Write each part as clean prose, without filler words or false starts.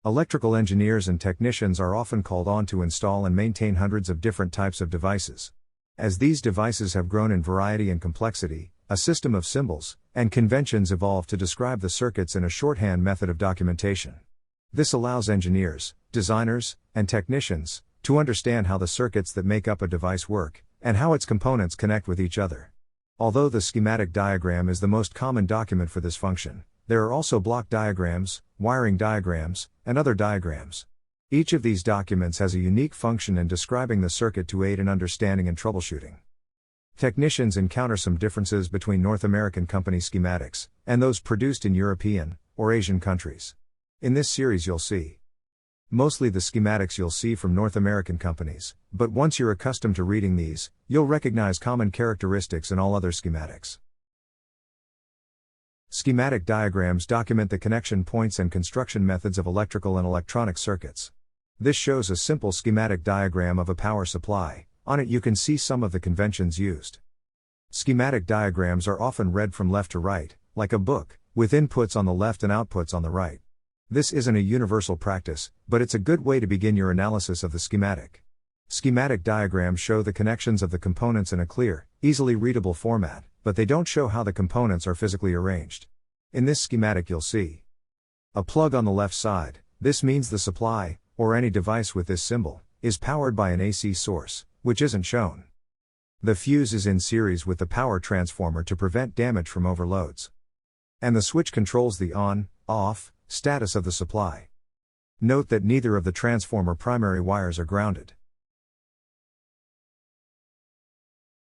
Electrical engineers and technicians are often called on to install and maintain hundreds of different types of devices. As these devices have grown in variety and complexity, a system of symbols and conventions evolved to describe the circuits in a shorthand method of documentation. This allows engineers, designers, and technicians to understand how the circuits that make up a device work, and how its components connect with each other. Although the schematic diagram is the most common document for this function, there are also block diagrams, wiring diagrams, and other diagrams. Each of these documents has a unique function in describing the circuit to aid in understanding and troubleshooting. Technicians encounter some differences between North American company schematics and those produced in European or Asian countries. In this series you'll see mostly the schematics you'll see from North American companies, but once you're accustomed to reading these, you'll recognize common characteristics in all other schematics. Schematic diagrams document the connection points and construction methods of electrical and electronic circuits. This shows a simple schematic diagram of a power supply. On it you can see some of the conventions used. Schematic diagrams are often read from left to right, like a book, with inputs on the left and outputs on the right. This isn't a universal practice, but it's a good way to begin your analysis of the schematic. Schematic diagrams show the connections of the components in a clear, easily readable format, but they don't show how the components are physically arranged. In this schematic you'll see a plug on the left side. This means the supply, or any device with this symbol, is powered by an AC source, which isn't shown. The fuse is in series with the power transformer to prevent damage from overloads. And the switch controls the on, off, status of the supply. Note that neither of the transformer primary wires are grounded.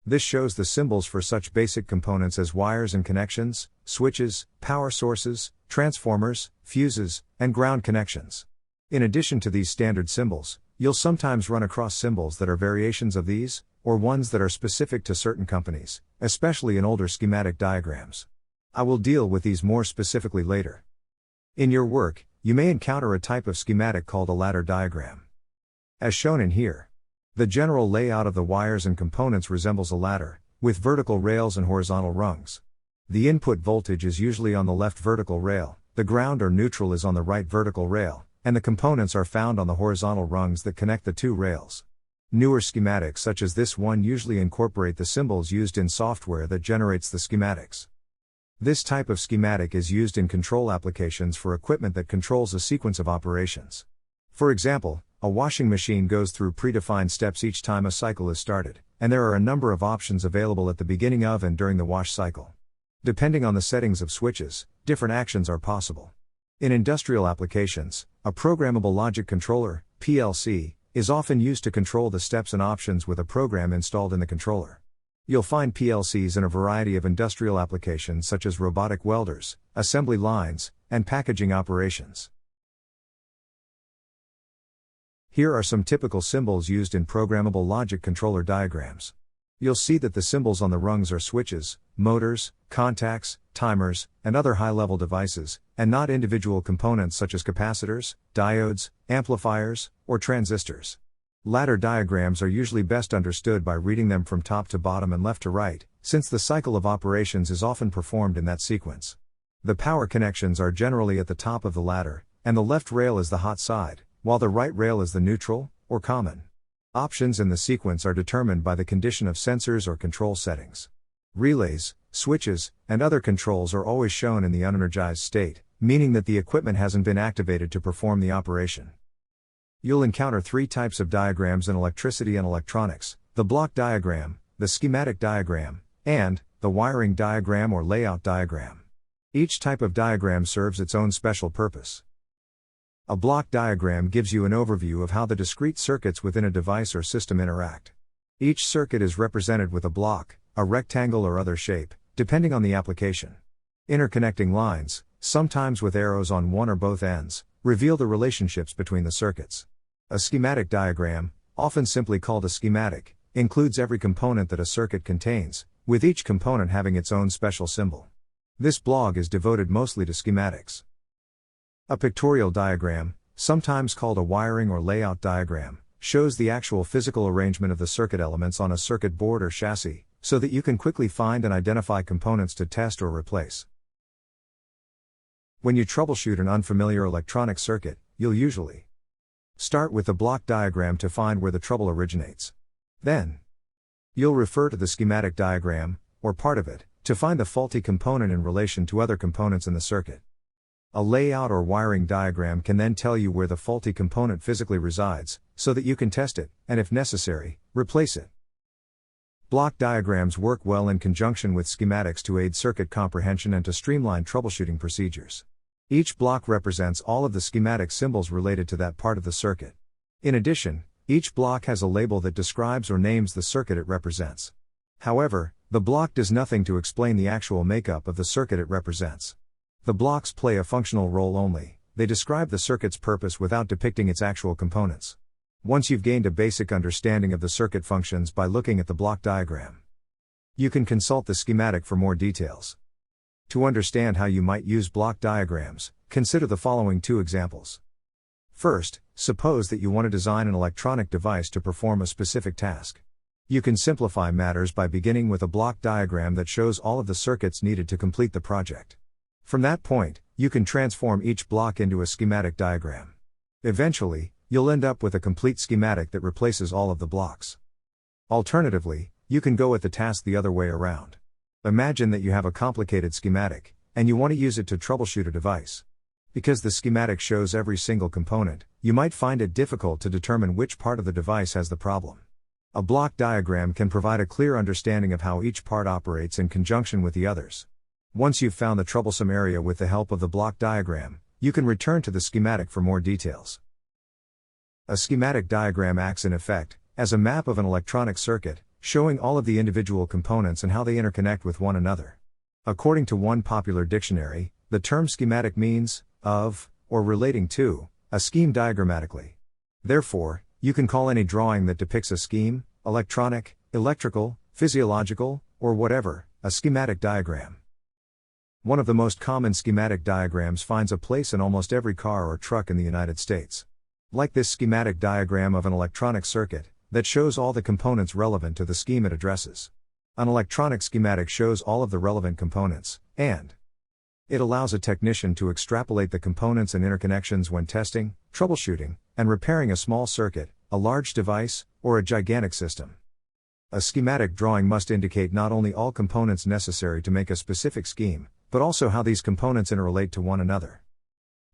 This shows the symbols for such basic components as wires and connections, switches, power sources, transformers, fuses, and ground connections. In addition to these standard symbols, you'll sometimes run across symbols that are variations of these, or ones that are specific to certain companies, especially in older schematic diagrams. I will deal with these more specifically later. In your work, you may encounter a type of schematic called a ladder diagram. As shown in here, the general layout of the wires and components resembles a ladder, with vertical rails and horizontal rungs. The input voltage is usually on the left vertical rail, the ground or neutral is on the right vertical rail, and the components are found on the horizontal rungs that connect the two rails. Newer schematics such as this one usually incorporate the symbols used in software that generates the schematics. This type of schematic is used in control applications for equipment that controls a sequence of operations. For example, a washing machine goes through predefined steps each time a cycle is started, and there are a number of options available at the beginning of and during the wash cycle. Depending on the settings of switches, different actions are possible. In industrial applications, a programmable logic controller, PLC, is often used to control the steps and options with a program installed in the controller. You'll find PLCs in a variety of industrial applications such as robotic welders, assembly lines, and packaging operations. Here are some typical symbols used in programmable logic controller diagrams. You'll see that the symbols on the rungs are switches, motors, contacts, timers, and other high-level devices, and not individual components such as capacitors, diodes, amplifiers, or transistors. Ladder diagrams are usually best understood by reading them from top to bottom and left to right, since the cycle of operations is often performed in that sequence. The power connections are generally at the top of the ladder, and the left rail is the hot side, while the right rail is the neutral, or common. Options in the sequence are determined by the condition of sensors or control settings. Relays, switches, and other controls are always shown in the unenergized state, meaning that the equipment hasn't been activated to perform the operation. You'll encounter three types of diagrams in electricity and electronics: the block diagram, the schematic diagram, and the wiring diagram or layout diagram. Each type of diagram serves its own special purpose. A block diagram gives you an overview of how the discrete circuits within a device or system interact. Each circuit is represented with a block, a rectangle or other shape, depending on the application. Interconnecting lines, sometimes with arrows on one or both ends, reveal the relationships between the circuits. A schematic diagram, often simply called a schematic, includes every component that a circuit contains, with each component having its own special symbol. This blog is devoted mostly to schematics. A pictorial diagram, sometimes called a wiring or layout diagram, shows the actual physical arrangement of the circuit elements on a circuit board or chassis, so that you can quickly find and identify components to test or replace. When you troubleshoot an unfamiliar electronic circuit, you'll usually start with the block diagram to find where the trouble originates. Then, you'll refer to the schematic diagram, or part of it, to find the faulty component in relation to other components in the circuit. A layout or wiring diagram can then tell you where the faulty component physically resides, so that you can test it, and if necessary, replace it. Block diagrams work well in conjunction with schematics to aid circuit comprehension and to streamline troubleshooting procedures. Each block represents all of the schematic symbols related to that part of the circuit. In addition, each block has a label that describes or names the circuit it represents. However, the block does nothing to explain the actual makeup of the circuit it represents. The blocks play a functional role only, they describe the circuit's purpose without depicting its actual components. Once you've gained a basic understanding of the circuit functions by looking at the block diagram, you can consult the schematic for more details. To understand how you might use block diagrams, consider the following two examples. First, suppose that you want to design an electronic device to perform a specific task. You can simplify matters by beginning with a block diagram that shows all of the circuits needed to complete the project. From that point, you can transform each block into a schematic diagram. Eventually, you'll end up with a complete schematic that replaces all of the blocks. Alternatively, you can go at the task the other way around. Imagine that you have a complicated schematic, and you want to use it to troubleshoot a device. Because the schematic shows every single component, you might find it difficult to determine which part of the device has the problem. A block diagram can provide a clear understanding of how each part operates in conjunction with the others. Once you've found the troublesome area with the help of the block diagram, you can return to the schematic for more details. A schematic diagram acts in effect as a map of an electronic circuit, showing all of the individual components and how they interconnect with one another. According to one popular dictionary, the term schematic means of, or relating to, a scheme diagrammatically. Therefore, you can call any drawing that depicts a scheme, electronic, electrical, physiological, or whatever, a schematic diagram. One of the most common schematic diagrams finds a place in almost every car or truck in the United States. Like this schematic diagram of an electronic circuit, that shows all the components relevant to the scheme it addresses. An electronic schematic shows all of the relevant components, and it allows a technician to extrapolate the components and interconnections when testing, troubleshooting, and repairing a small circuit, a large device, or a gigantic system. A schematic drawing must indicate not only all components necessary to make a specific scheme, but also how these components interrelate to one another.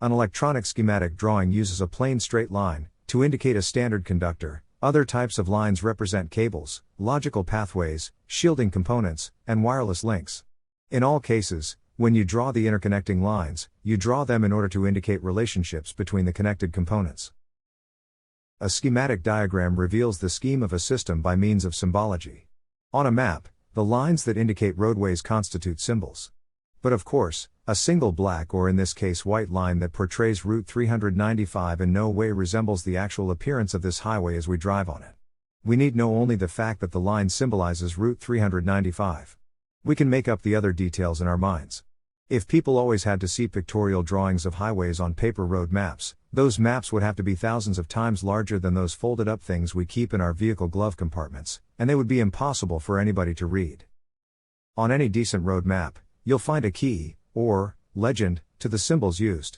An electronic schematic drawing uses a plain straight line to indicate a standard conductor. Other types of lines represent cables, logical pathways, shielding components, and wireless links. In all cases, when you draw the interconnecting lines, you draw them in order to indicate relationships between the connected components. A schematic diagram reveals the scheme of a system by means of symbology. On a map, the lines that indicate roadways constitute symbols. But of course, a single black or in this case white line that portrays Route 395 in no way resembles the actual appearance of this highway as we drive on it. We need know only the fact that the line symbolizes Route 395. We can make up the other details in our minds. If people always had to see pictorial drawings of highways on paper road maps, those maps would have to be thousands of times larger than those folded up things we keep in our vehicle glove compartments, and they would be impossible for anybody to read. On any decent road map, you'll find a key, or legend, to the symbols used.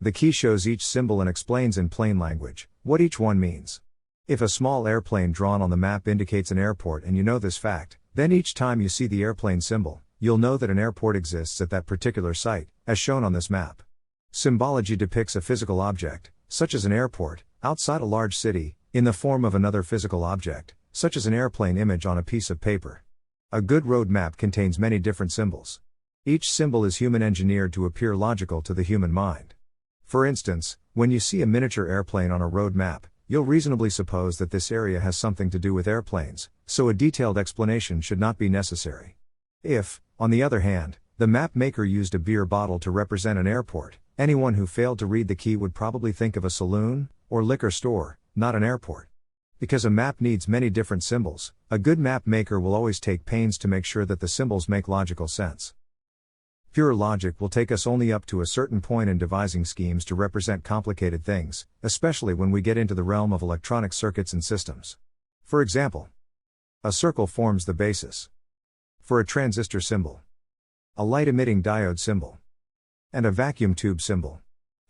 The key shows each symbol and explains in plain language what each one means. If a small airplane drawn on the map indicates an airport and you know this fact, then each time you see the airplane symbol, you'll know that an airport exists at that particular site, as shown on this map. Symbology depicts a physical object, such as an airport, outside a large city, in the form of another physical object, such as an airplane image on a piece of paper. A good road map contains many different symbols. Each symbol is human engineered to appear logical to the human mind. For instance, when you see a miniature airplane on a road map, you'll reasonably suppose that this area has something to do with airplanes, so a detailed explanation should not be necessary. If, on the other hand, the map maker used a beer bottle to represent an airport, anyone who failed to read the key would probably think of a saloon, or liquor store, not an airport. Because a map needs many different symbols, a good map maker will always take pains to make sure that the symbols make logical sense. Pure logic will take us only up to a certain point in devising schemes to represent complicated things, especially when we get into the realm of electronic circuits and systems. For example, a circle forms the basis for a transistor symbol, a light-emitting diode symbol, and a vacuum tube symbol.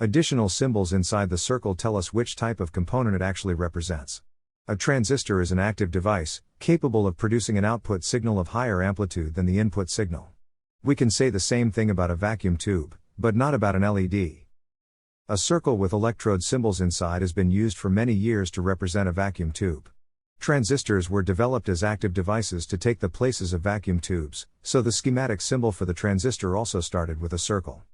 Additional symbols inside the circle tell us which type of component it actually represents. A transistor is an active device, capable of producing an output signal of higher amplitude than the input signal. We can say the same thing about a vacuum tube, but not about an LED. A circle with electrode symbols inside has been used for many years to represent a vacuum tube. Transistors were developed as active devices to take the places of vacuum tubes, so the schematic symbol for the transistor also started with a circle.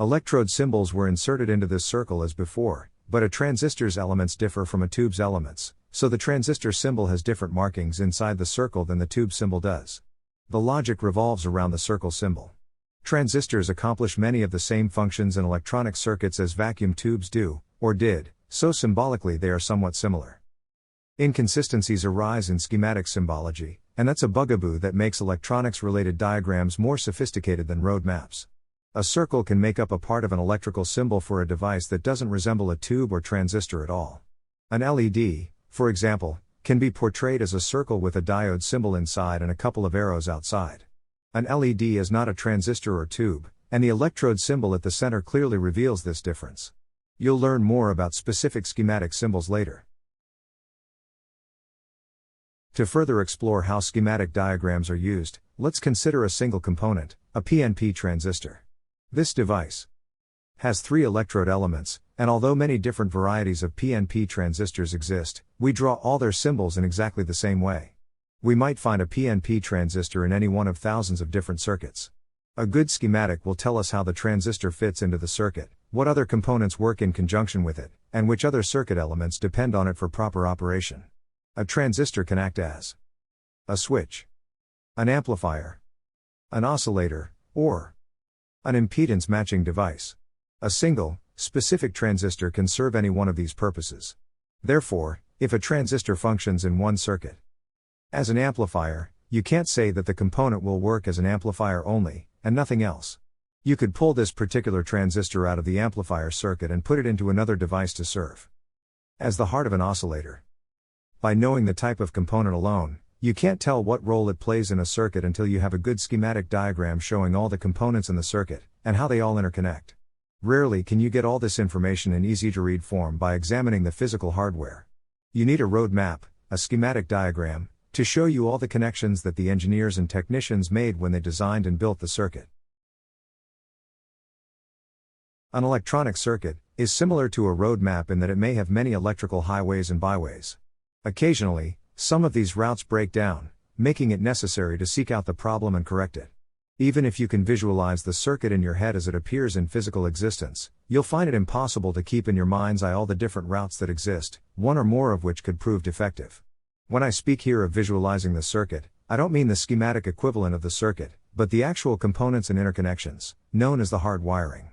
Electrode symbols were inserted into this circle as before, but a transistor's elements differ from a tube's elements, so the transistor symbol has different markings inside the circle than the tube symbol does. The logic revolves around the circle symbol. Transistors accomplish many of the same functions in electronic circuits as vacuum tubes do, or did, so symbolically they are somewhat similar. Inconsistencies arise in schematic symbology, and that's a bugaboo that makes electronics-related diagrams more sophisticated than road maps. A circle can make up a part of an electrical symbol for a device that doesn't resemble a tube or transistor at all. An LED, for example, can be portrayed as a circle with a diode symbol inside and a couple of arrows outside. An LED is not a transistor or tube, and the electrode symbol at the center clearly reveals this difference. You'll learn more about specific schematic symbols later. To further explore how schematic diagrams are used, let's consider a single component, a PNP transistor. This device has 3 electrode elements, and although many different varieties of PNP transistors exist, we draw all their symbols in exactly the same way. We might find a PNP transistor in any one of thousands of different circuits. A good schematic will tell us how the transistor fits into the circuit, what other components work in conjunction with it, and which other circuit elements depend on it for proper operation. A transistor can act as a switch, an amplifier, an oscillator, or an impedance matching device. A single, specific transistor can serve any one of these purposes. Therefore, if a transistor functions in one circuit as an amplifier, you can't say that the component will work as an amplifier only, and nothing else. You could pull this particular transistor out of the amplifier circuit and put it into another device to serve as the heart of an oscillator. By knowing the type of component alone, you can't tell what role it plays in a circuit until you have a good schematic diagram showing all the components in the circuit, and how they all interconnect. Rarely can you get all this information in easy-to-read form by examining the physical hardware. You need a road map, a schematic diagram, to show you all the connections that the engineers and technicians made when they designed and built the circuit. An electronic circuit is similar to a road map in that it may have many electrical highways and byways. Occasionally, some of these routes break down, making it necessary to seek out the problem and correct it. Even if you can visualize the circuit in your head as it appears in physical existence, you'll find it impossible to keep in your mind's eye all the different routes that exist, one or more of which could prove defective. When I speak here of visualizing the circuit, I don't mean the schematic equivalent of the circuit, but the actual components and interconnections, known as the hard wiring.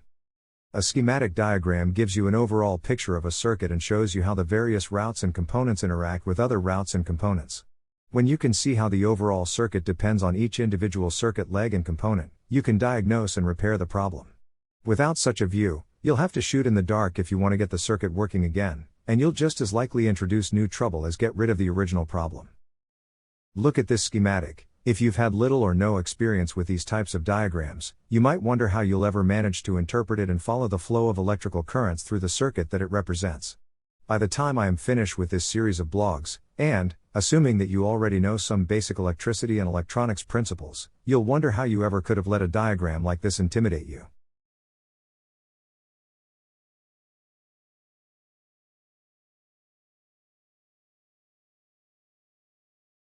A schematic diagram gives you an overall picture of a circuit and shows you how the various routes and components interact with other routes and components. When you can see how the overall circuit depends on each individual circuit leg and component, you can diagnose and repair the problem. Without such a view, you'll have to shoot in the dark if you want to get the circuit working again, and you'll just as likely introduce new trouble as get rid of the original problem. Look at this schematic. If you've had little or no experience with these types of diagrams, you might wonder how you'll ever manage to interpret it and follow the flow of electrical currents through the circuit that it represents. By the time I am finished with this series of blogs, and, assuming that you already know some basic electricity and electronics principles, you'll wonder how you ever could have let a diagram like this intimidate you.